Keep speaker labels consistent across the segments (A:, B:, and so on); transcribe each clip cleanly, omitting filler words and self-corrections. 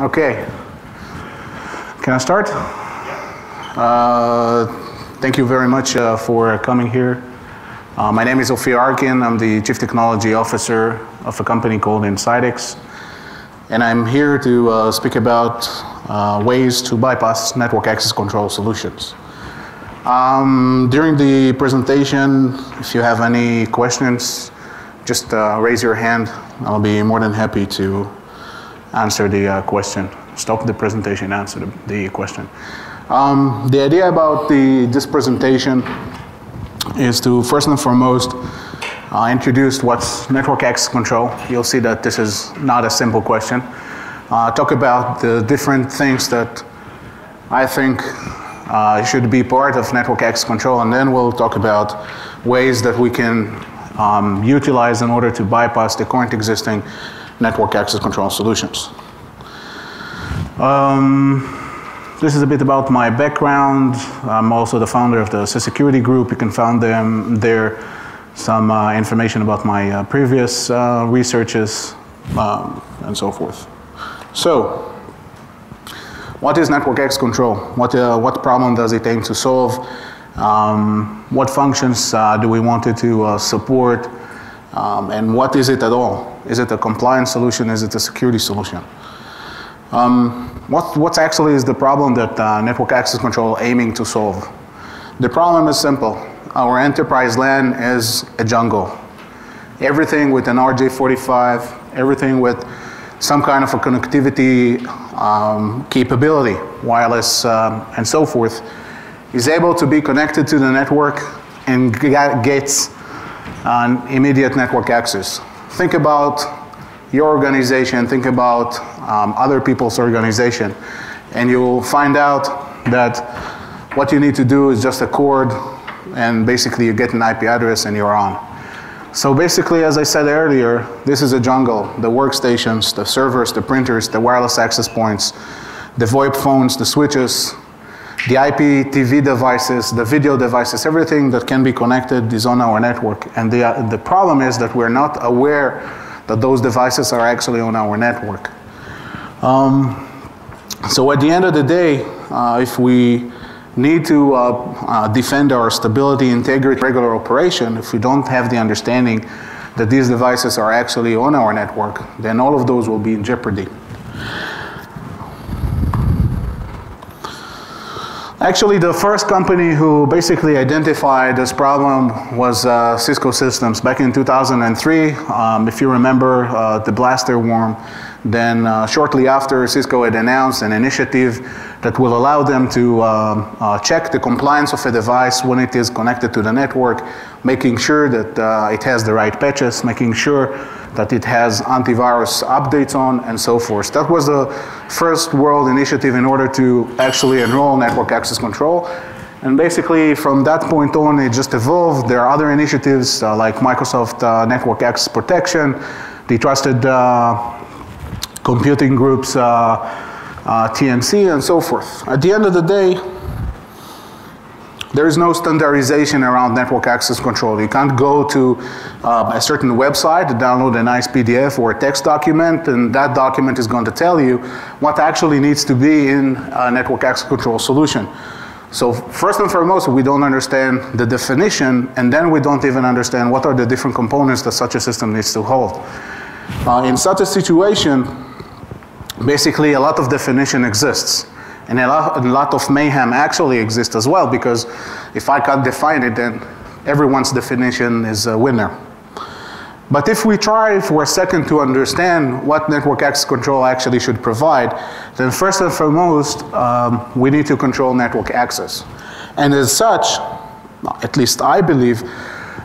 A: Okay. Can I start? Thank you very much for coming here. My name is Ofir.Arkin. I'm the Chief Technology Officer of a company called Insidex. And I'm here to speak about ways to bypass network access control solutions. During the presentation, if you have any questions, just raise your hand. I'll be more than happy to answer the question. Stop the presentation, answer the question. The idea about this presentation is to first and foremost introduce what's network access control. You'll see that this is not a simple question. Talk about the different things that I think should be part of network access control, and then we'll talk about ways that we can utilize in order to bypass the current existing network access control solutions. This is a bit about my background. I'm also the founder of the Security Group. You can find there some information about my previous researches and so forth. So, what is network access control? What problem does it aim to solve? What functions do we want it to support? And what is it at all? Is it a compliance solution? Is it a security solution? What actually is the problem that network access control aiming to solve? The problem is simple. Our enterprise LAN is a jungle. Everything with an RJ45, everything with some kind of a connectivity capability, wireless and so forth, is able to be connected to the network and gets immediate network access. Think about your organization, think about other people's organization, and you'll find out that what you need to do is just a cord, and basically you get an IP address and you're on. So basically, as I said earlier, this is a jungle. The workstations, the servers, the printers, the wireless access points, the VoIP phones, the switches, the IPTV devices, the video devices, everything that can be connected is on our network. And the problem is that we're not aware that those devices are actually on our network. So at the end of the day, if we need to defend our stability, integrity, regular operation, if we don't have the understanding that these devices are actually on our network, then all of those will be in jeopardy. Actually, the first company who basically identified this problem was Cisco Systems back in 2003. If you remember the blaster worm, then shortly after, Cisco had announced an initiative that will allow them to check the compliance of a device when it is connected to the network, making sure that it has the right patches, making sure that it has antivirus updates on, and so forth. That was the first world initiative in order to actually enroll network access control. And basically, from that point on, it just evolved. There are other initiatives like Microsoft Network Access Protection, the Trusted Computing Group's TNC, and so forth. At the end of the day, there is no standardization around network access control. You can't go to a certain website to download a nice PDF or a text document, and that document is going to tell you what actually needs to be in a network access control solution. So first and foremost, we don't understand the definition, and then we don't even understand what are the different components that such a system needs to hold. In such a situation, basically a lot of definition exists. And a lot of mayhem actually exists as well, because if I can't define it, then everyone's definition is a winner. But if we try for a second to understand what network access control actually should provide, then first and foremost, we need to control network access. And as such, at least I believe,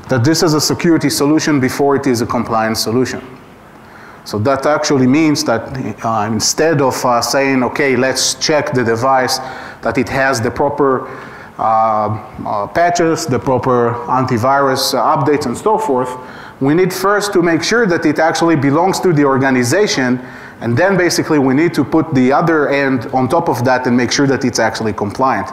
A: that this is a security solution before it is a compliance solution. So that actually means that instead of saying, okay, let's check the device, that it has the proper patches, the proper antivirus updates, and so forth, we need first to make sure that it actually belongs to the organization, and then basically we need to put the other end on top of that and make sure that it's actually compliant.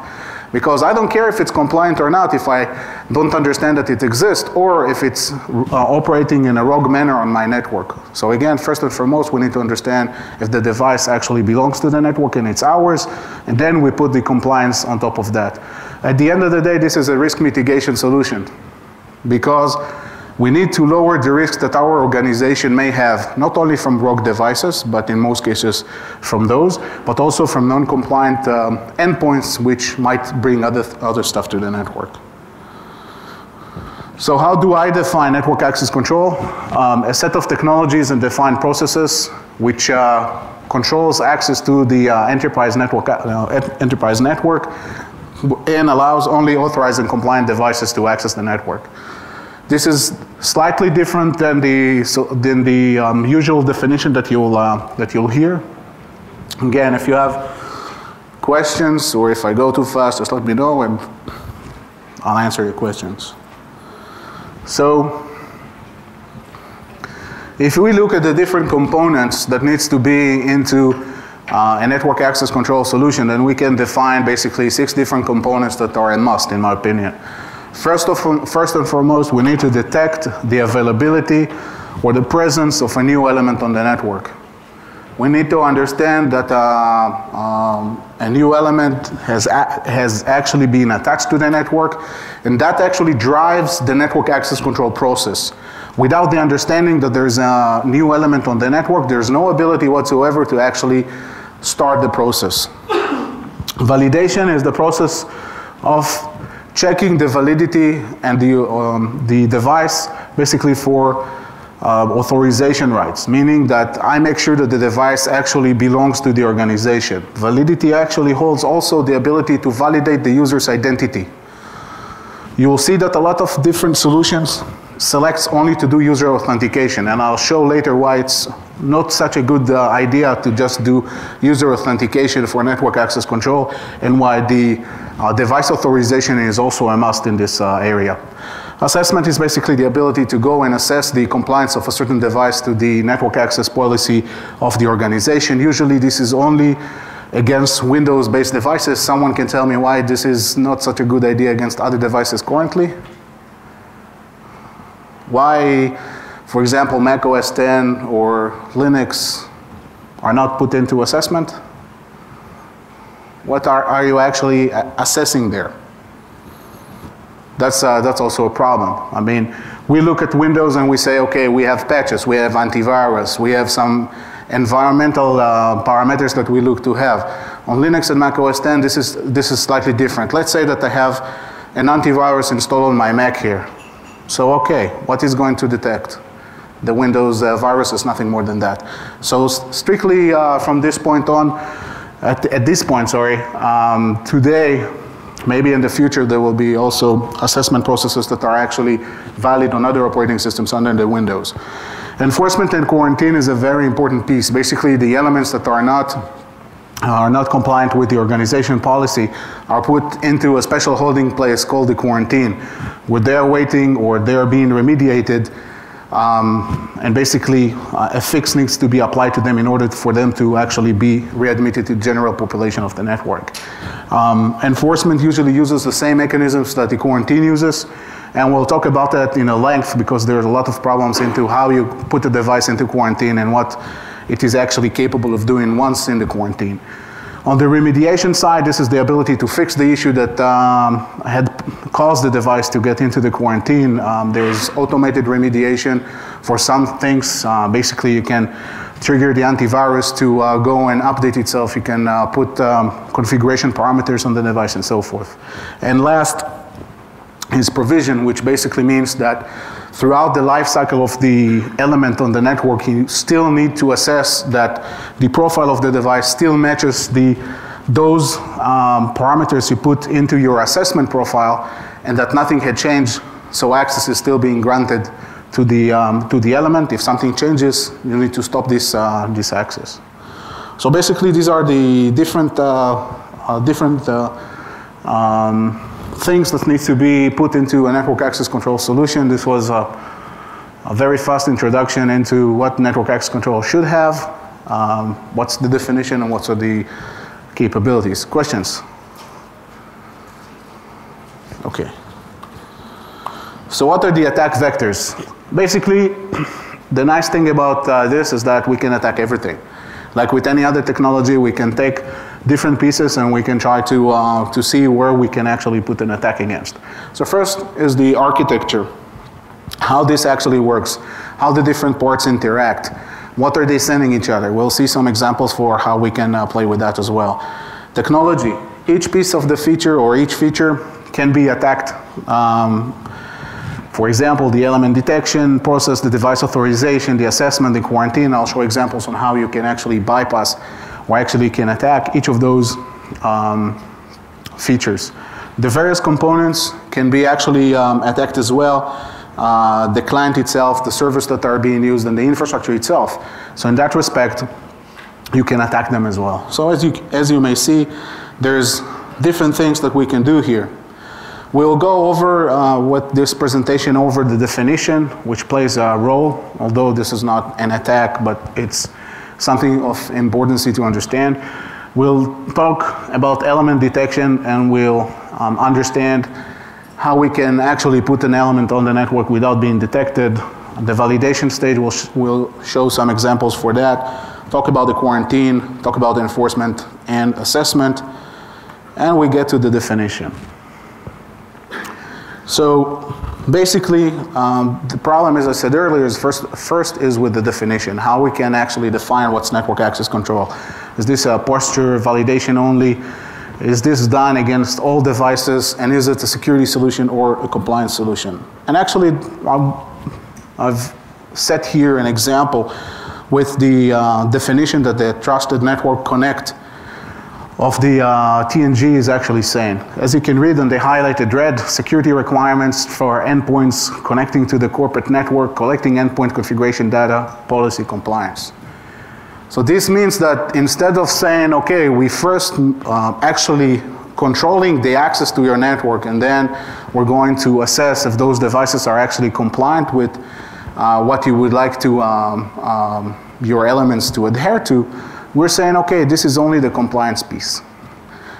A: Because I don't care if it's compliant or not if I don't understand that it exists or if it's operating in a rogue manner on my network. So again, first and foremost, we need to understand if the device actually belongs to the network and it's ours, and then we put the compliance on top of that. At the end of the day, this is a risk mitigation solution because we need to lower the risks that our organization may have, not only from rogue devices, but in most cases from those, but also from non-compliant endpoints which might bring other stuff to the network. So how do I define network access control? A set of technologies and defined processes which controls access to the enterprise network and allows only authorized and compliant devices to access the network. This is slightly different than the usual definition that you'll hear. Again, if you have questions or if I go too fast, just let me know and I'll answer your questions. So, if we look at the different components that needs to be into a network access control solution, then we can define basically 6 different components that are a must, in my opinion. First and foremost, we need to detect the availability or the presence of a new element on the network. We need to understand that a new element has actually been attached to the network, and that actually drives the network access control process. Without the understanding that there's a new element on the network, there's no ability whatsoever to actually start the process. Validation is the process of checking the validity and the device basically for authorization rights, meaning that I make sure that the device actually belongs to the organization. Validity actually holds also the ability to validate the user's identity. You will see that a lot of different solutions selects only to do user authentication, and I'll show later why it's not such a good idea to just do user authentication for network access control, and why the device authorization is also a must in this area. Assessment is basically the ability to go and assess the compliance of a certain device to the network access policy of the organization. Usually this is only against Windows-based devices. Someone can tell me why this is not such a good idea against other devices currently? Why, for example, Mac OS X or Linux are not put into assessment? What are you actually assessing there? That's also a problem. I mean, we look at Windows and we say, okay, we have patches, we have antivirus, we have some environmental parameters that we look to have. On Linux and Mac OS X, this is slightly different. Let's say that I have an antivirus installed on my Mac here. So, okay, what is going to detect? The Windows virus is nothing more than that. So strictly from this point on, at this point, sorry, today, maybe in the future there will be also assessment processes that are actually valid on other operating systems under the Windows. Enforcement and quarantine is a very important piece. Basically, the elements that are not compliant with the organization policy are put into a special holding place called the quarantine, where they're waiting or they're being remediated, and basically a fix needs to be applied to them in order for them to actually be readmitted to the general population of the network. Enforcement usually uses the same mechanisms that the quarantine uses, and we'll talk about that in a length because there's a lot of problems into how you put the device into quarantine and what it is actually capable of doing once in the quarantine. On the remediation side, this is the ability to fix the issue that had caused the device to get into the quarantine. There's automated remediation for some things. Basically, you can trigger the antivirus to go and update itself. You can put configuration parameters on the device and so forth. And last is provision, which basically means that throughout the life cycle of the element on the network, you still need to assess that the profile of the device still matches those parameters you put into your assessment profile, and that nothing had changed, so access is still being granted to the element. If something changes, you need to stop this access. So basically, these are the different things that need to be put into a network access control solution. This was a very fast introduction into what network access control should have, what's the definition, and what are the capabilities. Questions? Okay. So what are the attack vectors? Basically, the nice thing about this is that we can attack everything. Like with any other technology, we can take different pieces and we can try to see where we can actually put an attack against. So first is the architecture. How this actually works, how the different parts interact, what are they sending each other. We'll see some examples for how we can play with that as well. Technology, each piece of the feature or each feature can be attacked. For example, the element detection process, the device authorization, the assessment, the quarantine. I'll show examples on how you can actually bypass or actually can attack each of those features. The various components can be actually attacked as well. The client itself, the servers that are being used, and the infrastructure itself. So in that respect, you can attack them as well. So as you may see, there's different things that we can do here. We'll go over with this presentation over the definition, which plays a role, although this is not an attack, but it's something of importance to understand. We'll talk about element detection, and we'll understand how we can actually put an element on the network without being detected. The validation stage will show some examples for that. Talk about the quarantine, talk about the enforcement and assessment, and we get to the definition. So basically, the problem, as I said earlier, is first is with the definition, how we can actually define what's network access control. Is this a posture validation only? Is this done against all devices, and is it a security solution or a compliance solution? And actually, I've set here an example with the definition that the Trusted Network Connect of the TNG is actually saying. As you can read in the highlighted red, security requirements for endpoints connecting to the corporate network, collecting endpoint configuration data, policy compliance. So this means that instead of saying, okay, we first actually controlling the access to your network, and then we're going to assess if those devices are actually compliant with what you would like to your elements to adhere to, we're saying, okay, this is only the compliance piece.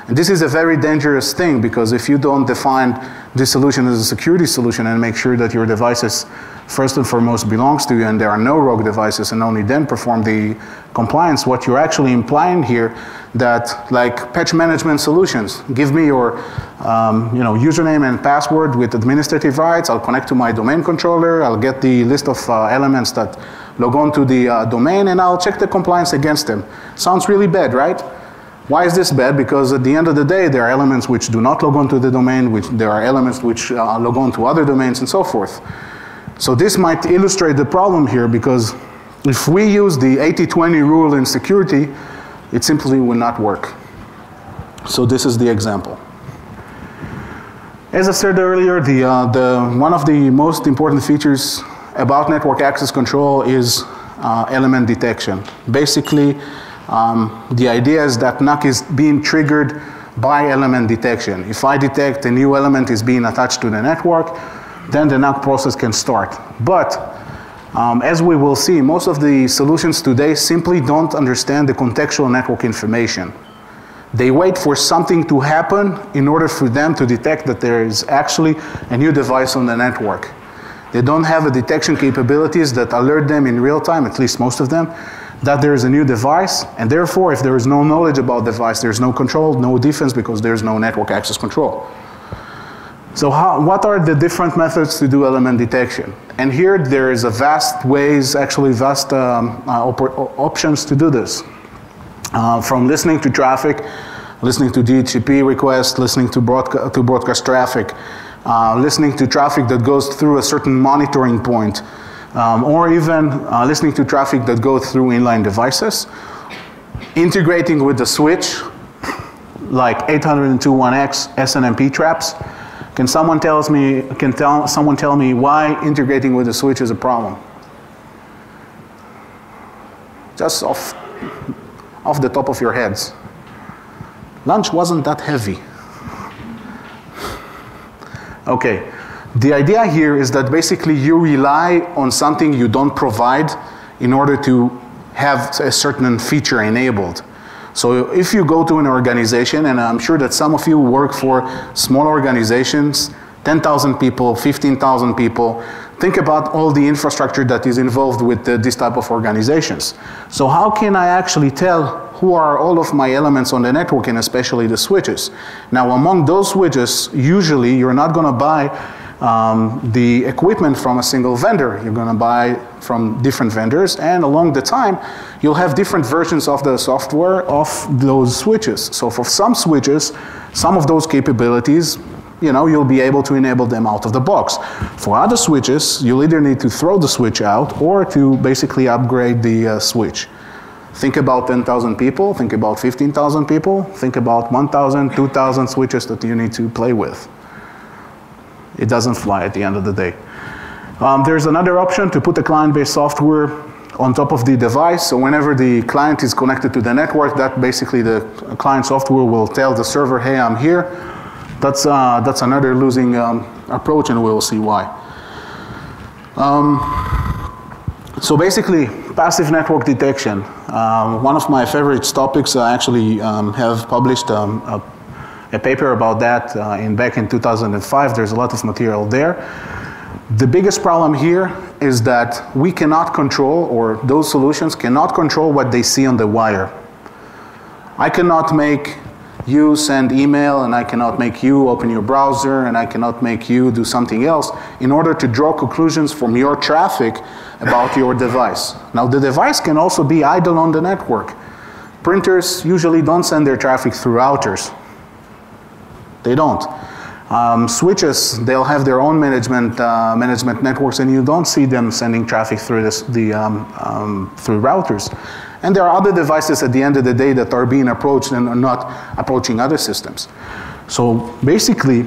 A: And this is a very dangerous thing, because if you don't define this solution as a security solution and make sure that your devices first and foremost belongs to you and there are no rogue devices, and only then perform the compliance, what you're actually implying here that, like patch management solutions, give me your username and password with administrative rights, I'll connect to my domain controller, I'll get the list of elements that log on to the domain, and I'll check the compliance against them. Sounds really bad, right? Why is this bad? Because at the end of the day, there are elements which do not log on to the domain, there are elements which log on to other domains, and so forth. So this might illustrate the problem here, because if we use the 80-20 rule in security, it simply will not work. So this is the example. As I said earlier, one of the most important features about network access control is element detection. Basically, the idea is that NAC is being triggered by element detection. If I detect a new element is being attached to the network, then the NAC process can start. But as we will see, most of the solutions today simply don't understand the contextual network information. They wait for something to happen in order for them to detect that there is actually a new device on the network. They don't have the detection capabilities that alert them in real time, at least most of them, that there is a new device, and therefore if there is no knowledge about the device, there's no control, no defense, because there's no network access control. So what are the different methods to do element detection? And here there is a vast ways, actually vast options to do this. From listening to traffic, listening to DHCP requests, listening to broadcast traffic, listening to traffic that goes through a certain monitoring point, or even listening to traffic that goes through inline devices, integrating with the switch, like 802.1x SNMP traps. Can someone tell me why integrating with the switch is a problem? Just off the top of your heads. Lunch wasn't that heavy. Okay, the idea here is that basically you rely on something you don't provide in order to have a certain feature enabled. So if you go to an organization, and I'm sure that some of you work for small organizations, 10,000 people, 15,000 people, think about all the infrastructure that is involved with this type of organizations. So how can I actually tell who are all of my elements on the network, and especially the switches? Now, among those switches, usually you're not going to buy the equipment from a single vendor. You're going to buy from different vendors, and along the time, you'll have different versions of the software of those switches. So for some switches, some of those capabilities, you'll be able to enable them out of the box. For other switches, you'll either need to throw the switch out or to basically upgrade the switch. Think about 10,000 people, think about 15,000 people, think about 1,000, 2,000 switches that you need to play with. It doesn't fly at the end of the day. There's another option to put the client-based software on top of the device. So whenever the client is connected to the network, that basically the client software will tell the server, hey, I'm here. That's another losing approach, and we'll see why. So basically, passive network detection. One of my favorite topics, I actually have published a paper about that back in 2005. There's a lot of material there. The biggest problem here is that we cannot control, or those solutions cannot control what they see on the wire. I cannot make you send email, and I cannot make you open your browser, and I cannot make you do something else in order to draw conclusions from your traffic about your device. Now, the device can also be idle on the network. Printers usually don't send their traffic through routers. They don't. Switches, they'll have their own management networks, and you don't see them sending traffic through through routers. And there are other devices at the end of the day that are being approached and are not approaching other systems. So basically,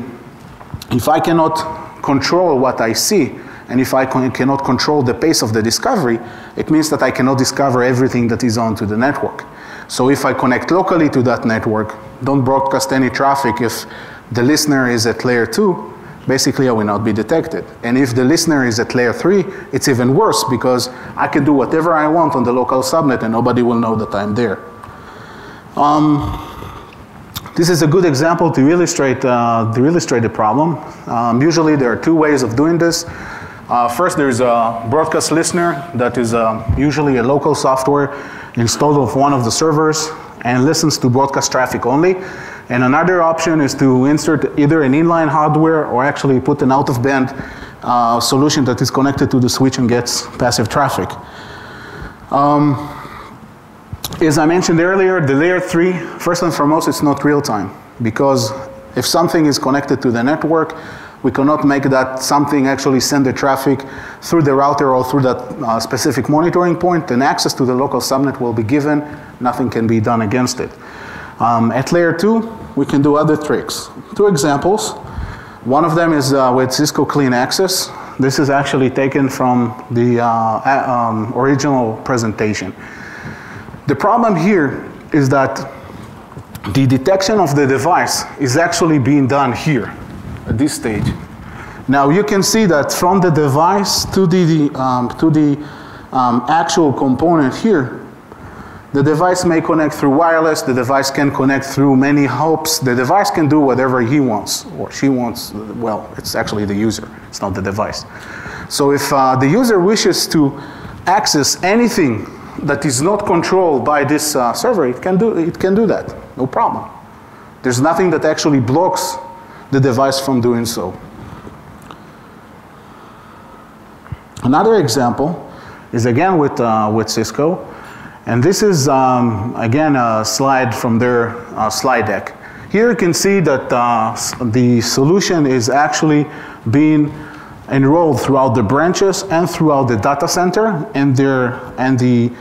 A: if I cannot control what I see, and if I cannot control the pace of the discovery, it means that I cannot discover everything that is onto the network. So if I connect locally to that network, don't broadcast any traffic if the listener is at layer 2, basically I will not be detected. And if the listener is at layer 3, it's even worse, because I can do whatever I want on the local subnet and nobody will know that I'm there. This is a good example to illustrate the problem. Usually there are two ways of doing this. First, there's a broadcast listener that is usually a local software installed on one of the servers and listens to broadcast traffic only. And another option is to insert either an inline hardware or actually put an out-of-band solution that is connected to the switch and gets passive traffic. As I mentioned earlier, the layer 3, first and foremost, it's not real time, because if something is connected to the network, we cannot make that something actually send the traffic through the router or through that specific monitoring point, and access to the local subnet will be given. Nothing can be done against it. At layer 2, we can do other tricks. Two examples. One of them is with Cisco Clean Access. This is actually taken from the original presentation. The problem here is that the detection of the device is actually being done here at this stage. Now you can see that from the device to the actual component here, the device may connect through wireless, the device can connect through many hubs, the device can do whatever he wants or she wants. Well, it's actually the user, it's not the device. So if the user wishes to access anything that is not controlled by this server, it can do that, no problem. There's nothing that actually blocks the device from doing so. Another example is again with Cisco. And this is, again, a slide from their slide deck. Here you can see that the solution is actually being enrolled throughout the branches and throughout the data center, and the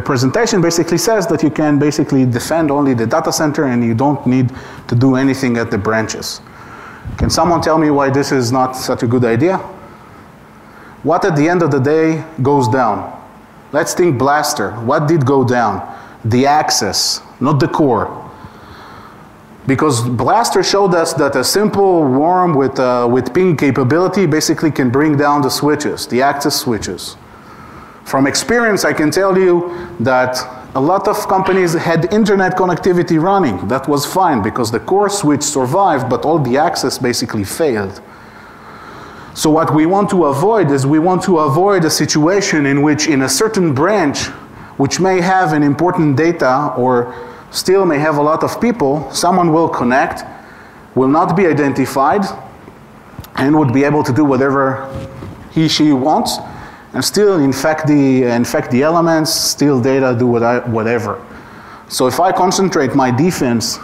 A: presentation basically says that you can basically defend only the data center and you don't need to do anything at the branches. Can someone tell me why this is not such a good idea? What at the end of the day goes down? Let's think Blaster. What did go down? The access, not the core. Because Blaster showed us that a simple worm with ping capability basically can bring down the switches, the access switches. From experience, I can tell you that a lot of companies had internet connectivity running. That was fine because the core switch survived, but all the access basically failed. So what we want to avoid is we want to avoid a situation in which in a certain branch, which may have an important data or still may have a lot of people, someone will connect, will not be identified, and would be able to do whatever he, she wants, and still infect the elements, steal data, do whatever. So if I concentrate my defense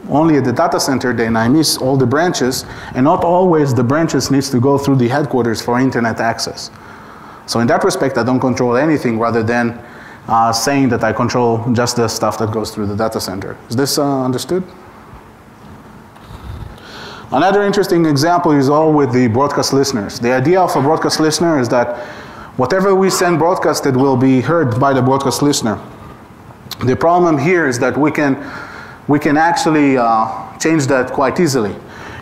A: only at the data center, then I miss all the branches, and not always the branches needs to go through the headquarters for internet access. So in that respect, I don't control anything rather than saying that I control just the stuff that goes through the data center. Is this understood? Another interesting example is all with the broadcast listeners. The idea of a broadcast listener is that whatever we send broadcasted will be heard by the broadcast listener. The problem here is that we can actually change that quite easily.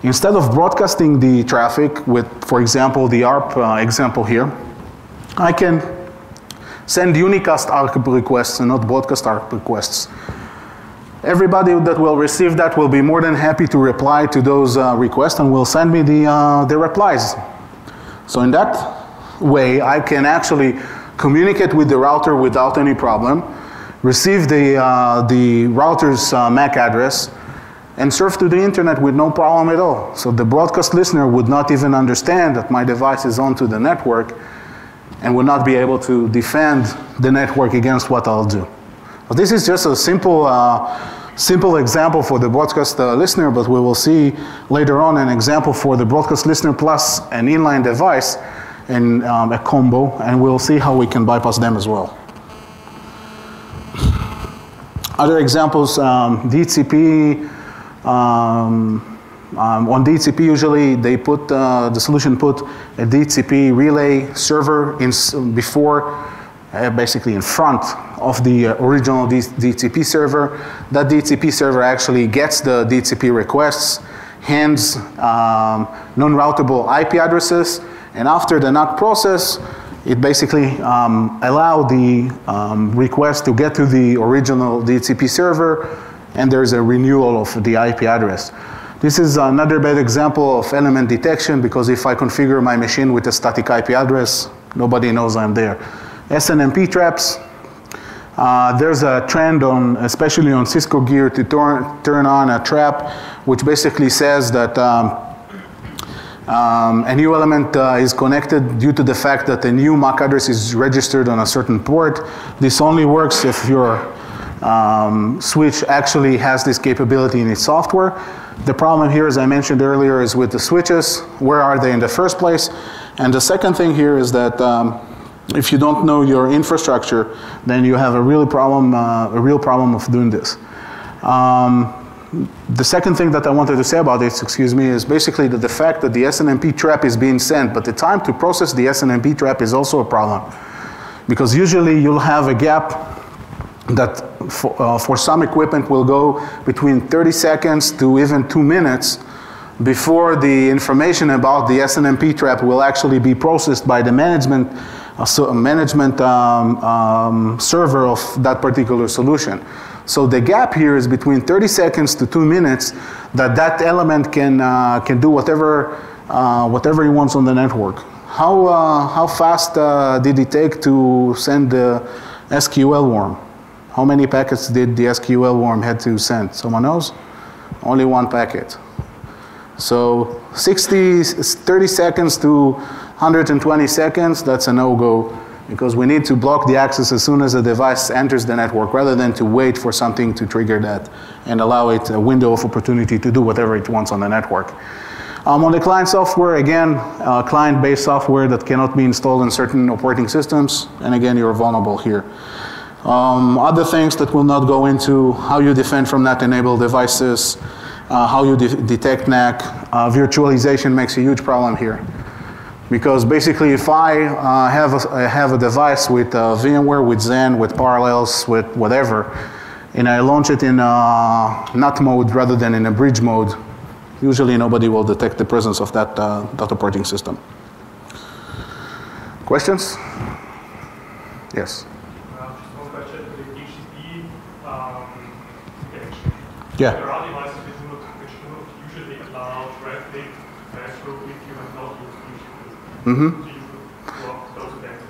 A: Instead of broadcasting the traffic with, for example, the ARP example here, I can send unicast ARP requests and not broadcast ARP requests. Everybody that will receive that will be more than happy to reply to those requests and will send me the replies. So in that way, I can actually communicate with the router without any problem, receive the router's MAC address, and surf to the internet with no problem at all. So the broadcast listener would not even understand that my device is onto the network and would not be able to defend the network against what I'll do. Well, this is just a simple example for the broadcast listener, but we will see later on an example for the broadcast listener plus an inline device and a combo, and we'll see how we can bypass them as well. Other examples, DHCP. On DHCP, usually they put, the solution put a DHCP relay server basically in front of the original DHCP server. That DHCP server actually gets the DHCP requests, hands non-routable IP addresses, and after the NAC process, it basically allows the request to get to the original DHCP server, and there's a renewal of the IP address. This is another bad example of element detection, because if I configure my machine with a static IP address, nobody knows I'm there. SNMP traps. There's a trend especially on Cisco gear, to turn on a trap, which basically says that a new element is connected due to the fact that a new MAC address is registered on a certain port. This only works if your switch actually has this capability in its software. The problem here, as I mentioned earlier, is with the switches. Where are they in the first place? And the second thing here is that if you don't know your infrastructure, then you have a real problem of doing this. The second thing that I wanted to say about this, is basically that the fact that the SNMP trap is being sent, but the time to process the SNMP trap is also a problem. Because usually you'll have a gap that for some equipment will go between 30 seconds to even 2 minutes before the information about the SNMP trap will actually be processed by the management server of that particular solution. So the gap here is between 30 seconds to 2 minutes that element can do whatever he wants on the network. How fast did it take to send the SQL worm? How many packets did the SQL worm had to send? Someone knows? Only one packet. So 30 seconds to 120 seconds, that's a no-go, because we need to block the access as soon as the device enters the network, rather than to wait for something to trigger that and allow it a window of opportunity to do whatever it wants on the network. On the client software, again, client-based software that cannot be installed in certain operating systems, and again, you're vulnerable here. Other things that will not go into how you defend from NAT-enabled devices, how you detect NAC. Virtualization makes a huge problem here. Because basically if I have a device with VMware, with Xen, with Parallels, with whatever, and I launch it in NAT mode rather than in a bridge mode, usually nobody will detect the presence of that operating system. Questions? Yes?
B: Just one question. With HTTP, detection.
A: Yeah.
B: There are devices which do not usually allow traffic to pass through if you have not used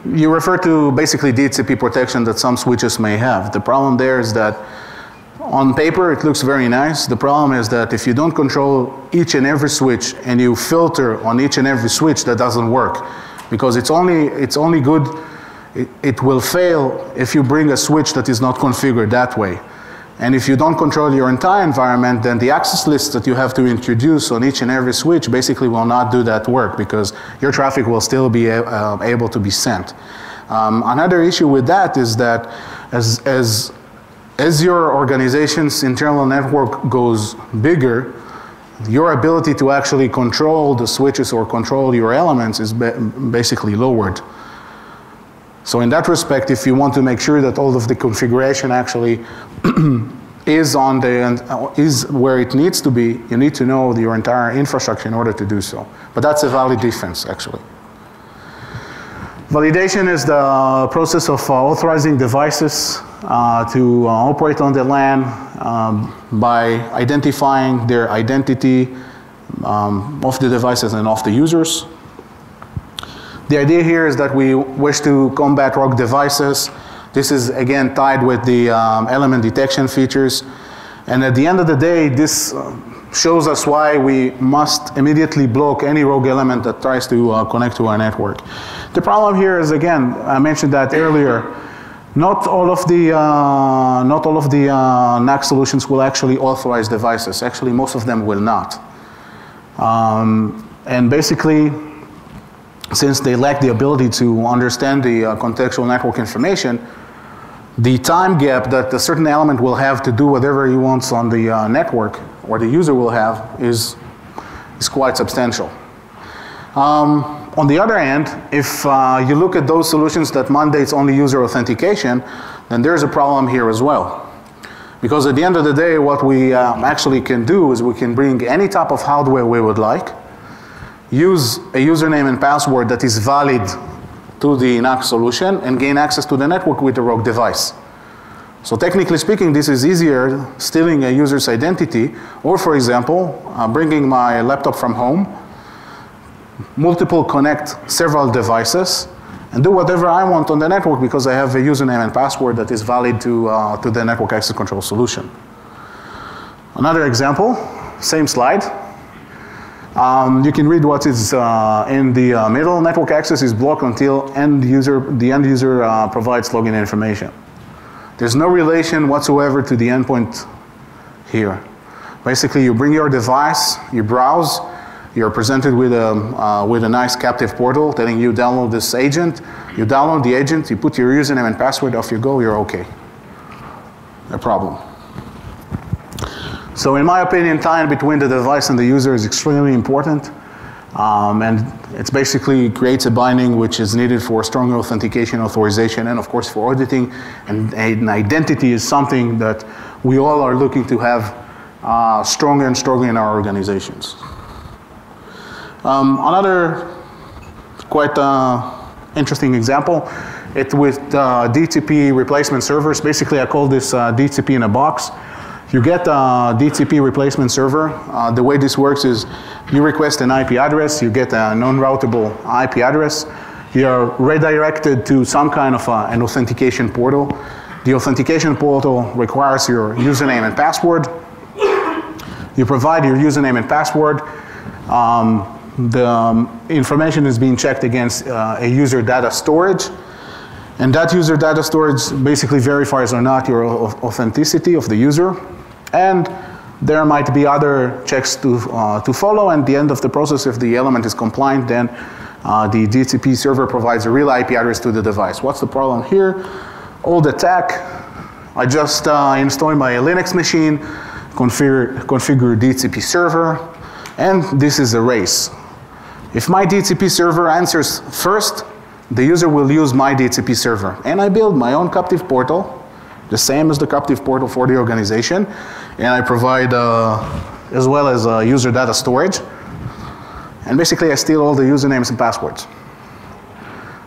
B: BGP.
A: You refer to basically DHCP protection that some switches may have. The problem there is that on paper it looks very nice. The problem is that if you don't control each and every switch and you filter on each and every switch, that doesn't work. Because it's only good, it will fail if you bring a switch that is not configured that way. And if you don't control your entire environment, then the access lists that you have to introduce on each and every switch basically will not do that work because your traffic will still be able to be sent. Another issue with that is that as your organization's internal network goes bigger, your ability to actually control the switches or control your elements is basically lowered. So in that respect, if you want to make sure that all of the configuration actually is where it needs to be, you need to know your entire infrastructure in order to do so. But that's a valid defense, actually. Validation is the process of authorizing devices to operate on the LAN by identifying their identity of the devices and of the users. The idea here is that we wish to combat rogue devices. This is again tied with the element detection features. And at the end of the day, this shows us why we must immediately block any rogue element that tries to connect to our network. The problem here is, again, I mentioned that earlier, not all of the NAC solutions will actually authorize devices. Actually, most of them will not. And basically, since they lack the ability to understand the contextual network information, the time gap that a certain element will have to do whatever he wants on the network, or the user will have, is quite substantial. On the other hand, if you look at those solutions that mandates only user authentication, then there's a problem here as well. Because at the end of the day, what we actually can do is we can bring any type of hardware we would like, use a username and password that is valid to the NAC solution, and gain access to the network with a rogue device. So technically speaking, this is easier stealing a user's identity, or for example, bringing my laptop from home, multiple connect several devices, and do whatever I want on the network because I have a username and password that is valid to the network access control solution. Another example, same slide. You can read what is in the middle. Network access is blocked until the end user provides login information. There's no relation whatsoever to the endpoint here. Basically, you bring your device, you browse, you're presented with a nice captive portal telling you download this agent. You download the agent, you put your username and password, off you go, you're okay. No problem. So in my opinion, tying between the device and the user is extremely important. And it's basically creates a binding which is needed for stronger authentication, authorization, and of course for auditing. And an identity is something that we all are looking to have stronger and stronger in our organizations. Another quite interesting example, it's with DHCP replacement servers. Basically, I call this DHCP in a box. You get a DHCP replacement server. The way this works is you request an IP address, you get a non-routable IP address, you're redirected to some kind of an authentication portal. The authentication portal requires your username and password. You provide your username and password. The information is being checked against a user data storage. And that user data storage basically verifies or not your authenticity of the user. And there might be other checks to follow. And at the end of the process, if the element is compliant, then the DHCP server provides a real IP address to the device. What's the problem here? Old attack. I just installed my Linux machine, configure DHCP server, and this is a race. If my DHCP server answers first, the user will use my DHCP server. And I build my own captive portal, the same as the captive portal for the organization. And I provide, as well as user data storage. And basically, I steal all the usernames and passwords.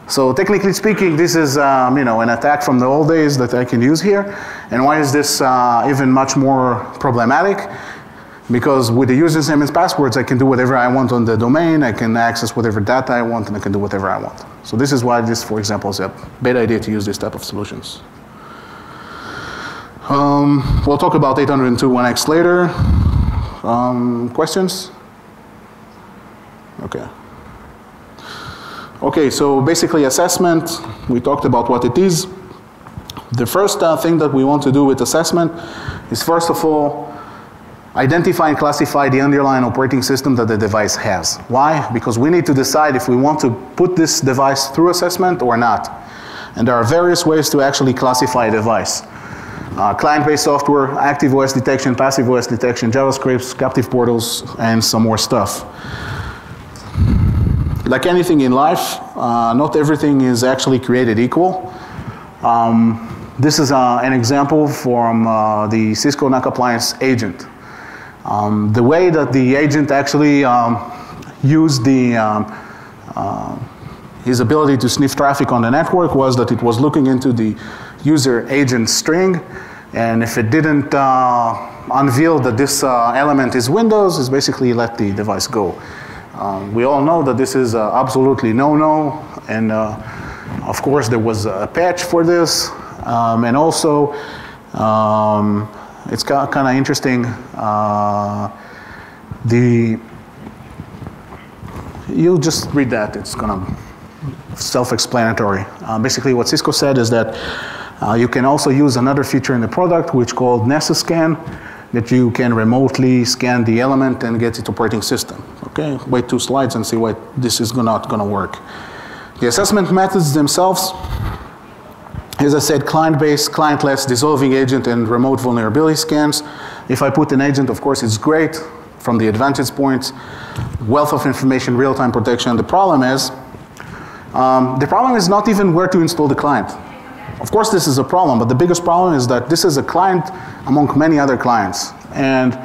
A: So technically speaking, this is an attack from the old days that I can use here. And why is this even much more problematic? Because with the username and passwords, I can do whatever I want on the domain. I can access whatever data I want, and I can do whatever I want. So this is why this, for example, is a bad idea to use this type of solutions. We'll talk about 802.1x later. Questions? Okay. Okay, so basically assessment, we talked about what it is. The first thing that we want to do with assessment is, first of all, identify and classify the underlying operating system that the device has. Why? Because we need to decide if we want to put this device through assessment or not. And there are various ways to actually classify a device. Client-based software, active OS detection, passive OS detection, JavaScript, captive portals, and some more stuff. Like anything in life, not everything is actually created equal. This is an example from the Cisco NAC Appliance agent. The way that the agent actually used his ability to sniff traffic on the network was that it was looking into the user agent string, and if it didn't unveil that this element is Windows, it's basically let the device go. We all know that this is absolutely no-no, and of course there was a patch for this, and also it's kind of interesting. You'll just read that. It's kind of self-explanatory. Basically, what Cisco said is that you can also use another feature in the product, which is called Nessus Scan, that you can remotely scan the element and get its operating system. Okay, wait 2 slides and see why this is not going to work. The assessment methods themselves, as I said, client-based, clientless, dissolving agent, and remote vulnerability scans. If I put an agent, of course, it's great from the advantage points. Wealth of information, real-time protection. The problem is not even where to install the client. Of course, this is a problem, but the biggest problem is that this is a client among many other clients. And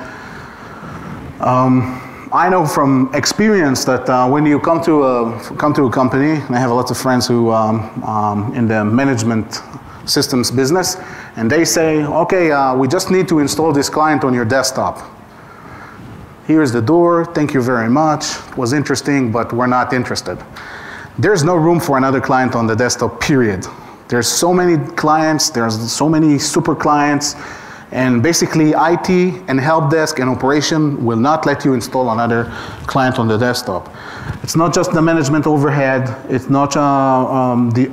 A: I know from experience that when you come to a company, and I have lots of friends who in the management systems business, and they say, okay, we just need to install this client on your desktop. Here's the door, thank you very much. It was interesting, but we're not interested. There's no room for another client on the desktop, period. There's so many clients, there's so many super clients, and basically IT and help desk and operation will not let you install another client on the desktop. It's not just the management overhead, it's not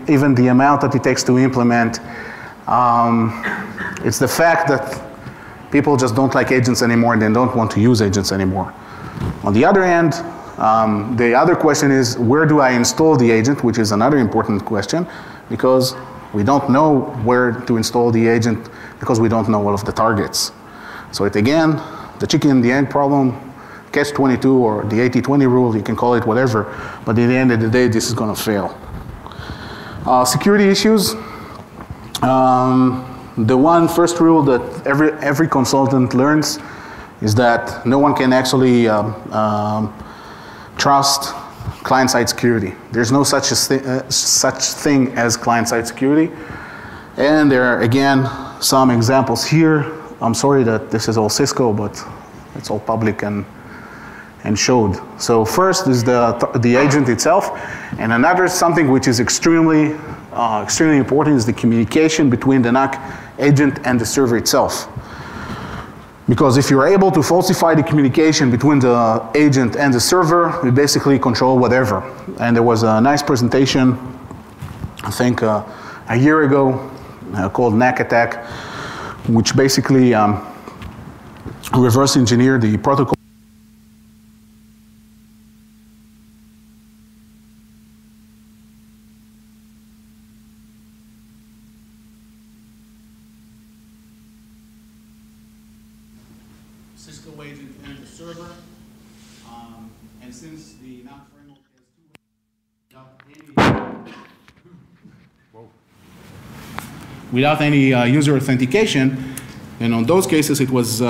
A: even the amount that it takes to implement. It's the fact that people just don't like agents anymore and they don't want to use agents anymore. On the other hand, the other question is, where do I install the agent, which is another important question, because we don't know where to install the agent because we don't know all of the targets. So again, the chicken and the egg problem, catch-22 or the 80-20 rule, you can call it whatever, but at the end of the day, this is going to fail. Security issues. The one first rule that every consultant learns is that no one can actually trust client-side security. There's no such thing as client-side security. And there are, again, some examples here. I'm sorry that this is all Cisco, but it's all public and showed. So first is the agent itself. And another something which is extremely important is the communication between the NAC agent and the server itself. Because if you're able to falsify the communication between the agent and the server, you basically control whatever. And there was a nice presentation, I think a year ago, called NAC Attack, which basically reverse engineered the protocol. Cisco agent and the server, and since the NAC framework has without any user authentication, and on those cases it was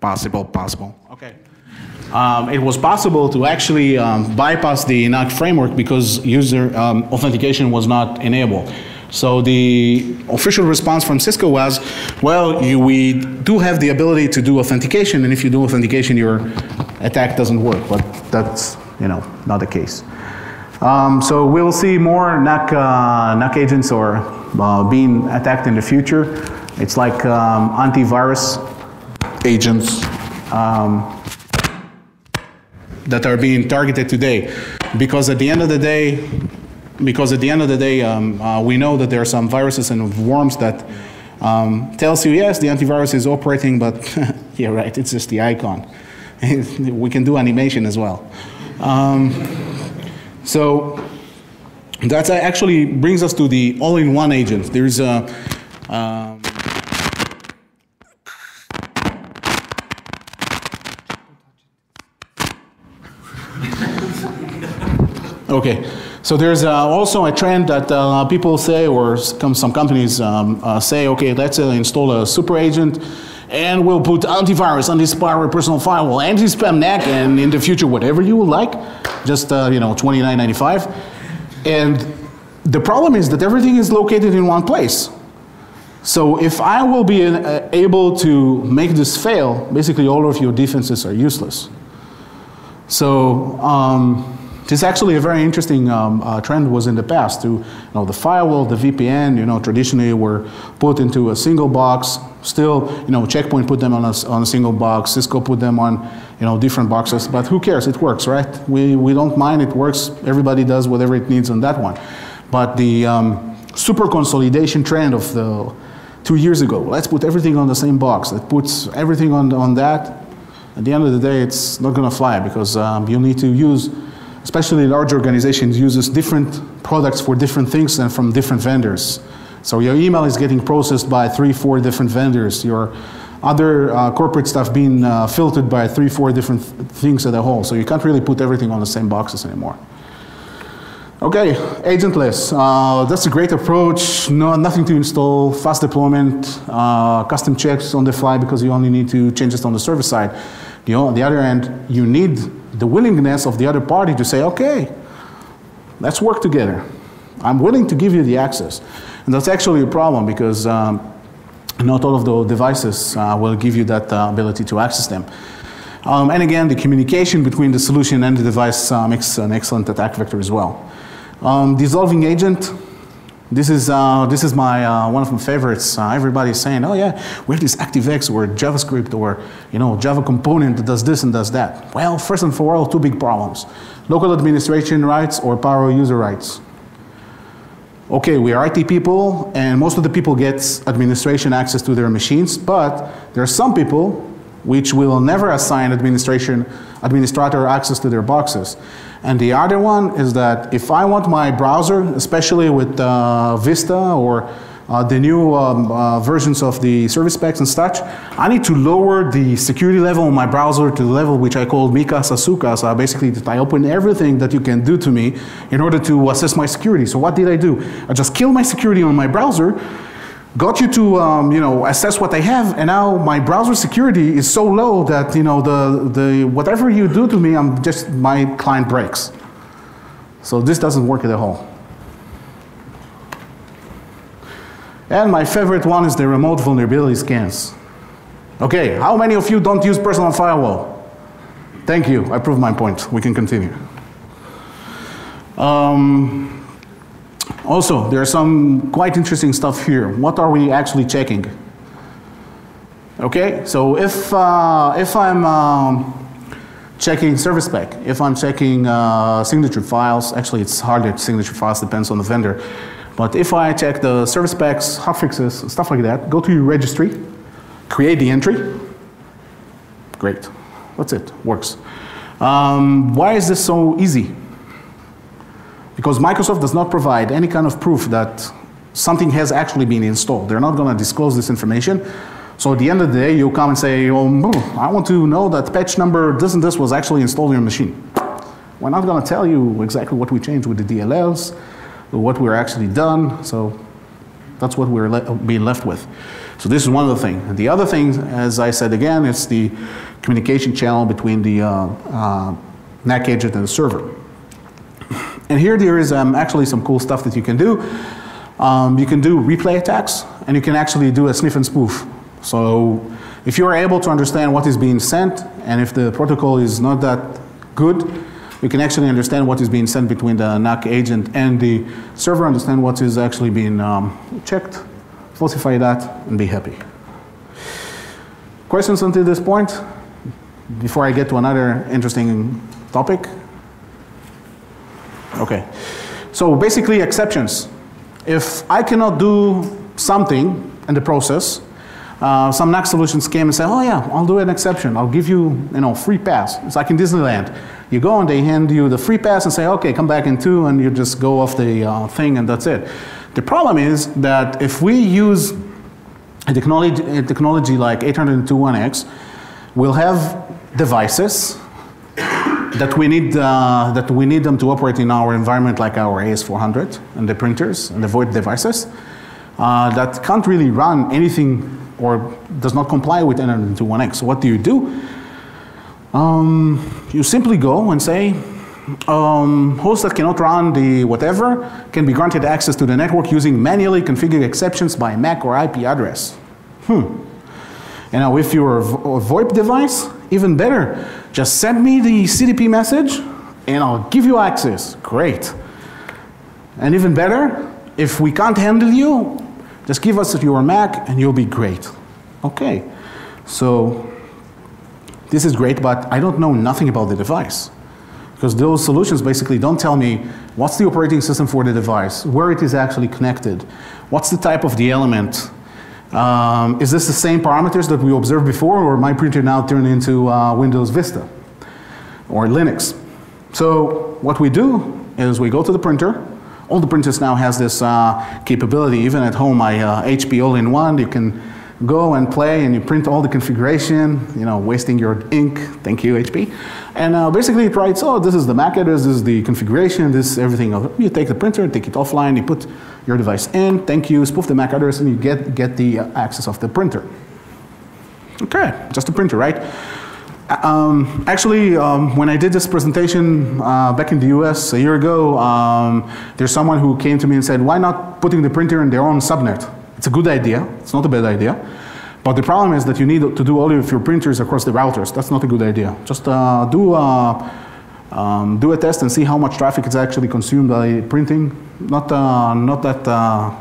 A: possible. Okay. it was possible to actually bypass the NAC framework because user authentication was not enabled. So the official response from Cisco was, well, we do have the ability to do authentication, and if you do authentication, your attack doesn't work. But that's not the case. So we'll see more NAC agents or being attacked in the future. It's like antivirus agents that are being targeted today, because at the end of the day, we know that there are some viruses and worms that tells you, yes, the antivirus is operating, but yeah, right, it's just the icon. We can do animation as well. So that actually brings us to the all-in-one agent. There's a okay. So there's also a trend that people say, or some companies say, okay, let's install a super agent, and we'll put antivirus, anti-spyware, personal firewall, anti-spam NAC, and in the future, whatever you would like, just $29.95. And the problem is that everything is located in one place. So if I will be able to make this fail, basically all of your defenses are useless. So this is actually a very interesting trend was in the past. The firewall, the VPN, traditionally were put into a single box. Still, Checkpoint put them on a single box. Cisco put them on, different boxes. But who cares? It works, right? We don't mind. It works. Everybody does whatever it needs on that one. But the super consolidation trend of 2 years ago, let's put everything on the same box. It puts everything on that. At the end of the day, it's not going to fly because you need to use, especially large organizations, uses different products for different things and from different vendors. So your email is getting processed by 3-4 different vendors. Your other corporate stuff being filtered by 3-4 different things as a whole. So you can't really put everything on the same boxes anymore. Okay, agentless. That's a great approach. Nothing to install, fast deployment, custom checks on the fly because you only need to change it on the server side. On the other hand, you need the willingness of the other party to say, okay, let's work together. I'm willing to give you the access. And that's actually a problem because not all of the devices will give you that ability to access them. And again, the communication between the solution and the device makes an excellent attack vector as well. Dissolving agent. This is my one of my favorites. Everybody's saying, oh yeah, we have this ActiveX or JavaScript or Java component that does this and does that. Well, first and foremost, two big problems: local administration rights or power user rights. Okay, we are IT people, and most of the people get administration access to their machines, but there are some people which will never assign administrator access to their boxes. And the other one is that if I want my browser, especially with Vista or the new versions of the service specs and such, I need to lower the security level of my browser to the level which I call Mika Sasuka. So basically, I open everything that you can do to me in order to assess my security. So what did I do? I just killed my security on my browser, got you to assess what I have, and now my browser security is so low that whatever you do to me, my client breaks. So this doesn't work at all. And my favorite one is the remote vulnerability scans. Okay, how many of you don't use personal firewall? Thank you, I proved my point. We can continue. Also, there's some quite interesting stuff here. What are we actually checking? Okay, so if I'm checking service spec, if I'm checking signature files, actually it's harder, signature files depends on the vendor. But if I check the service specs, hotfixes, stuff like that, go to your registry, create the entry. Great, that's it, works. Why is this so easy? Because Microsoft does not provide any kind of proof that something has actually been installed. They're not going to disclose this information. So at the end of the day, you come and say, oh, I want to know that patch number this and this was actually installed on your machine. We're not going to tell you exactly what we changed with the DLLs, or what we're actually done. So That's what we're being left with. So this is one of the things. The other thing, as I said again, it's the communication channel between the NAC agent and the server. And here there is actually some cool stuff that you can do. You can do replay attacks, and you can actually do a sniff and spoof. So if you are able to understand what is being sent, and if the protocol is not that good, you can actually understand what is being sent between the NAC agent and the server, understand what is actually being checked, falsify that, and be happy. Questions until this point? Before I get to another interesting topic? Okay. So basically exceptions. If I cannot do something in the process, some NAC solutions came and say, oh yeah, I'll do an exception. I'll give you, free pass. It's like in Disneyland. You go and they hand you the free pass and say, okay, come back in 2, and you just go off the thing and that's it. The problem is that if we use a technology like 802.1x, we'll have devices that we need them to operate in our environment, like our AS400 and the printers and the void devices that can't really run anything or does not comply with 802.1x. So what do? You simply go and say, hosts that cannot run the whatever can be granted access to the network using manually configured exceptions by MAC or IP address. And now if you're a VoIP device, even better. Just send me the CDP message and I'll give you access. Great. And even better, if we can't handle you, just give us your MAC and you'll be great. Okay. So this is great, but I don't know nothing about the device. Because those solutions basically don't tell me what's the operating system for the device, where it is actually connected, what's the type of the element. Is this the same parameters that we observed before, or my printer now turned into Windows Vista or Linux? So what we do is we go to the printer. All the printers now has this capability. Even at home, my HP all-in-one, you can go and play and you print all the configuration, wasting your ink. Thank you, HP. And basically it writes, oh, this is the MAC address, this is the configuration, this is everything. You take the printer, take it offline, you put your device in, thank you, spoof the MAC address, and you get the access of the printer. Okay, just a printer, right? Actually, when I did this presentation back in the US a year ago, there's someone who came to me and said, why not putting the printer in their own subnet? It's a good idea, it's not a bad idea. But the problem is that you need to do all of your printers across the routers. That's not a good idea. Just do a test and see how much traffic is actually consumed by printing. Not that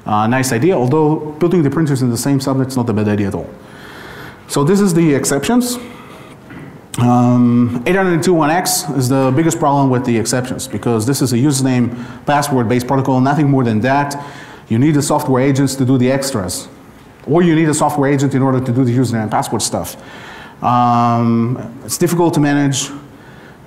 A: nice idea, although putting the printers in the same subnet is not a bad idea at all. So this is the exceptions. 802.1x is the biggest problem with the exceptions, because this is a username password-based protocol, nothing more than that. You need the software agents to do the extras. Or you need a software agent in order to do the username and password stuff. It's difficult to manage.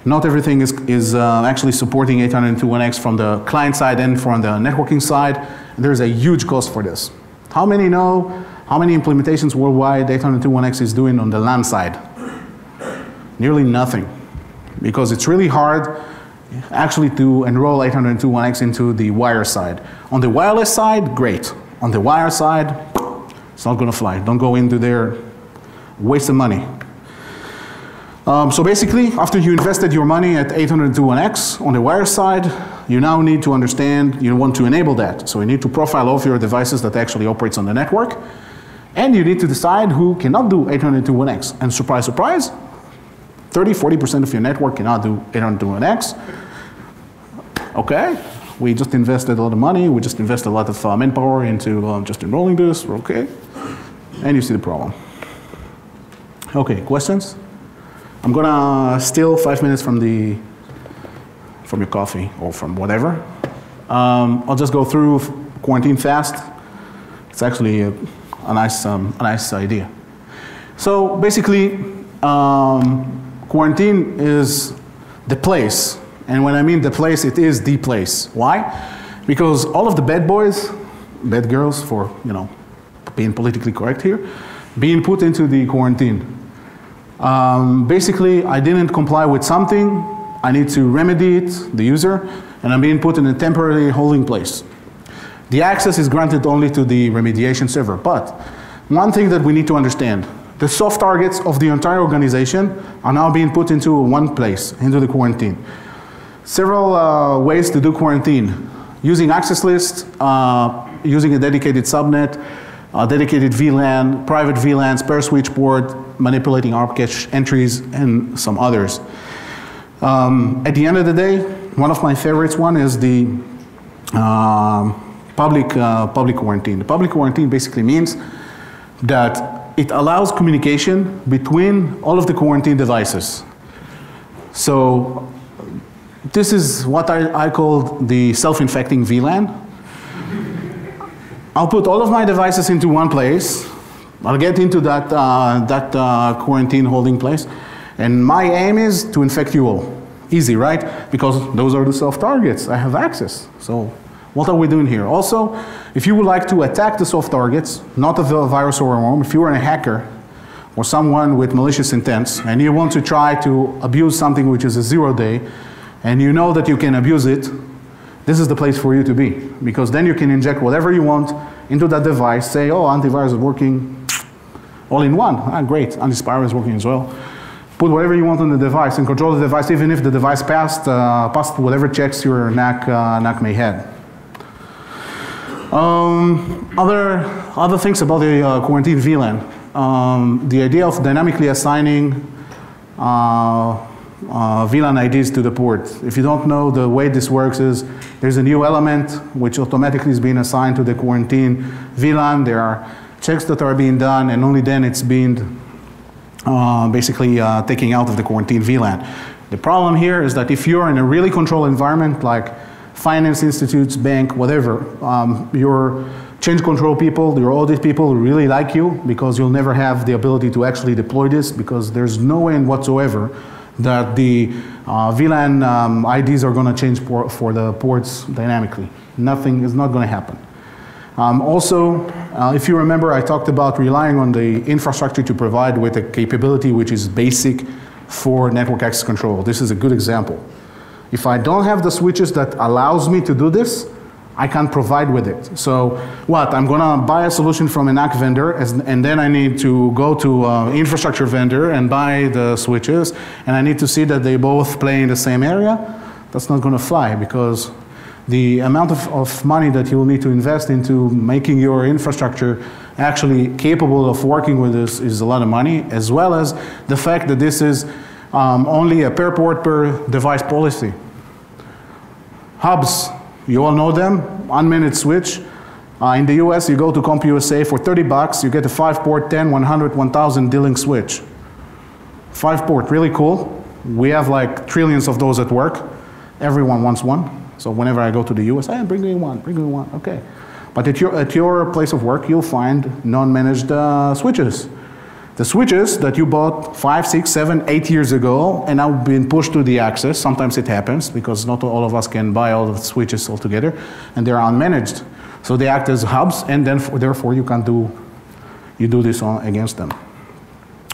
A: Not everything is actually supporting 802.1x from the client side and from the networking side. There's a huge cost for this. How many know how many implementations worldwide 802.1x is doing on the LAN side? Nearly nothing. Because it's really hard actually to enroll 802.1x into the wire side. On the wireless side, great. On the wire side, it's not going to fly. Don't go into there, waste of money. So basically, after you invested your money at 802.1x on the wire side, you now need to understand, you want to enable that. So you need to profile all of your devices that actually operates on the network. And you need to decide who cannot do 802.1x. And surprise, surprise, 30–40% of your network cannot do 802.1x. Okay, we just invested a lot of money. We just invested a lot of manpower into just enrolling this. We're okay. And you see the problem. Okay, questions? I'm gonna steal 5 minutes from your coffee or from whatever. I'll just go through quarantine fast. It's actually a nice idea. So basically, quarantine is the place. And when I mean the place, it is the place. Why? Because all of the bad boys, bad girls for, being politically correct here, being put into the quarantine. Basically, I didn't comply with something, I need to remedy it, the user, and I'm being put in a temporary holding place. The access is granted only to the remediation server. But one thing that we need to understand, the soft targets of the entire organization are now being put into one place, into the quarantine. Several ways to do quarantine. Using access lists, using a dedicated subnet, dedicated VLAN, private VLANs per switchboard, manipulating ARP cache entries, and some others. At the end of the day, one of my favorites one is the public quarantine. The public quarantine basically means that it allows communication between all of the quarantine devices. So this is what I call the self-infecting VLAN. I'll put all of my devices into one place. I'll get into that, quarantine holding place. And my aim is to infect you all. Easy, right? Because those are the soft targets. I have access. So what are we doing here? Also, if you would like to attack the soft targets, not a virus or a worm, if you are a hacker or someone with malicious intents and you want to try to abuse something which is a 0-day and you know that you can abuse it, this is the place for you to be. Because then you can inject whatever you want into that device, say, oh, antivirus is working all in one. Ah, great, antispyware is working as well. Put whatever you want on the device and control the device even if the device passed whatever checks your NAC may have. Other things about the quarantine VLAN. The idea of dynamically assigning VLAN IDs to the port. If you don't know, the way this works is there's a new element which automatically is being assigned to the quarantine VLAN. There are checks that are being done and only then it's being basically taking out of the quarantine VLAN. The problem here is that if you're in a really controlled environment like finance institutes, bank, whatever, your change control people, your audit people really like you because you'll never have the ability to actually deploy this because there's no way whatsoever that the VLAN IDs are going to change for the ports dynamically. Nothing is not going to happen. Also, if you remember, I talked about relying on the infrastructure to provide with a capability which is basic for network access control. This is a good example. If I don't have the switches that allows me to do this, I can't provide with it. So what? I'm going to buy a solution from a NAC vendor, and then I need to go to an infrastructure vendor and buy the switches, and I need to see that they both play in the same area. That's not going to fly because the amount of money that you'll need to invest into making your infrastructure actually capable of working with this is a lot of money, as well as the fact that this is only a per port per device policy. Hubs, you all know them, unmanaged switch. In the US, you go to CompUSA for $30, you get a 5-port, 10, 100, 1000 D-Link switch. 5-port, really cool. We have like trillions of those at work. Everyone wants one. So whenever I go to the US, hey, bring me one, okay. But at your place of work, you'll find non-managed switches. The switches that you bought 5, 6, 7, 8 years ago and now been pushed to the access, sometimes it happens because not all of us can buy all of the switches all together, and they're unmanaged. So they act as hubs, and then therefore you do this against them.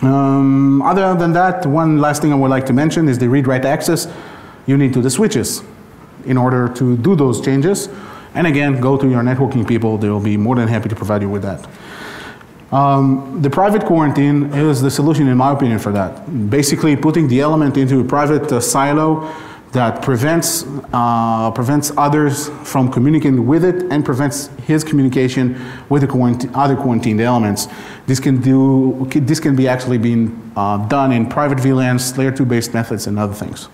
A: Other than that, one last thing I would like to mention is the read-write access you need to the switches in order to do those changes. And again, go to your networking people, they will be more than happy to provide you with that. The private quarantine is the solution, in my opinion, for that. Basically, putting the element into a private silo that prevents others from communicating with it and prevents his communication with the other quarantined elements. This can be actually being done in private VLANs, layer 2 based methods, and other things.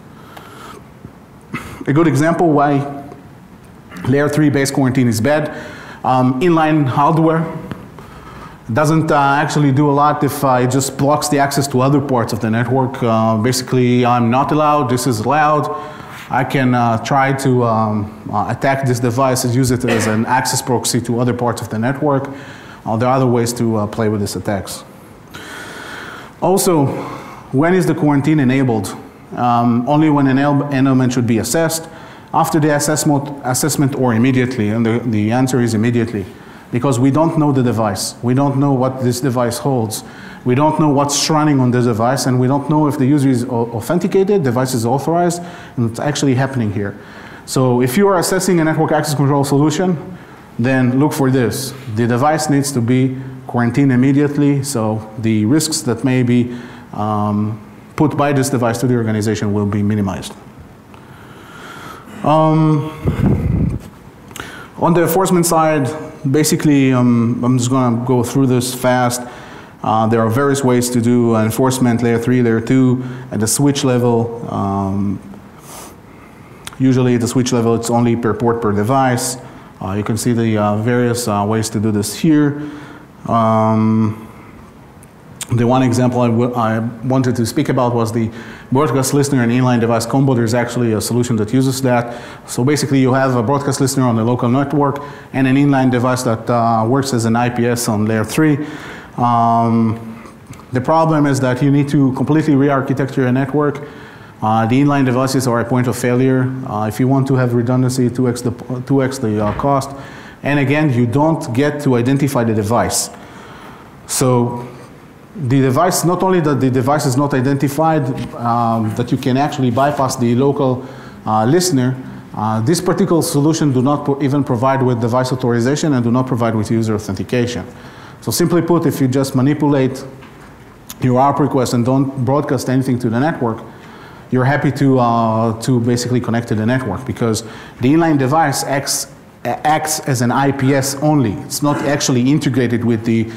A: A good example why layer 3 based quarantine is bad. Inline hardware doesn't actually do a lot if it just blocks the access to other parts of the network. Basically, I'm not allowed, this is allowed. I can try to attack this device and use it as an access proxy to other parts of the network. There are other ways to play with these attacks. Also, when is the quarantine enabled? Only when an element should be assessed, after the assessment or immediately, and the answer is immediately. Because we don't know the device. We don't know what this device holds. We don't know what's running on this device, and we don't know if the user is authenticated, device is authorized, and it's actually happening here. So if you are assessing a network access control solution, then look for this. The device needs to be quarantined immediately, so the risks that may be put by this device to the organization will be minimized. On the enforcement side, basically, I'm just going to go through this fast. There are various ways to do enforcement, layer 3, layer 2, at the switch level. Usually at the switch level, it's only per port per device. You can see the various ways to do this here. The one example I wanted to speak about was the broadcast listener and inline device combo. There's actually a solution that uses that. So basically you have a broadcast listener on the local network and an inline device that works as an IPS on layer 3. The problem is that you need to completely re-architect your network. The inline devices are a point of failure. If you want to have redundancy, 2x the cost. And again, you don't get to identify the device. So the device, not only that the device is not identified, that you can actually bypass the local listener, this particular solution do not even provide with device authorization and do not provide with user authentication. So simply put, if you just manipulate your ARP request and don't broadcast anything to the network, you're happy to basically connect to the network, because the inline device acts as an IPS only. It's not actually integrated with the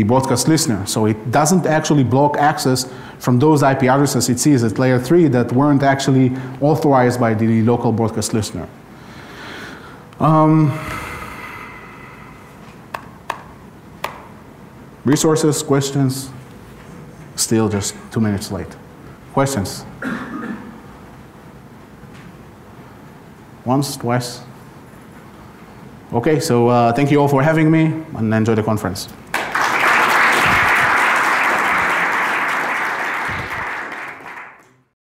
A: broadcast listener. So it doesn't actually block access from those IP addresses it sees at layer 3 that weren't actually authorized by the local broadcast listener. Resources, questions? Still just 2 minutes late. Questions? Once, twice? Okay, so thank you all for having me, and enjoy the conference.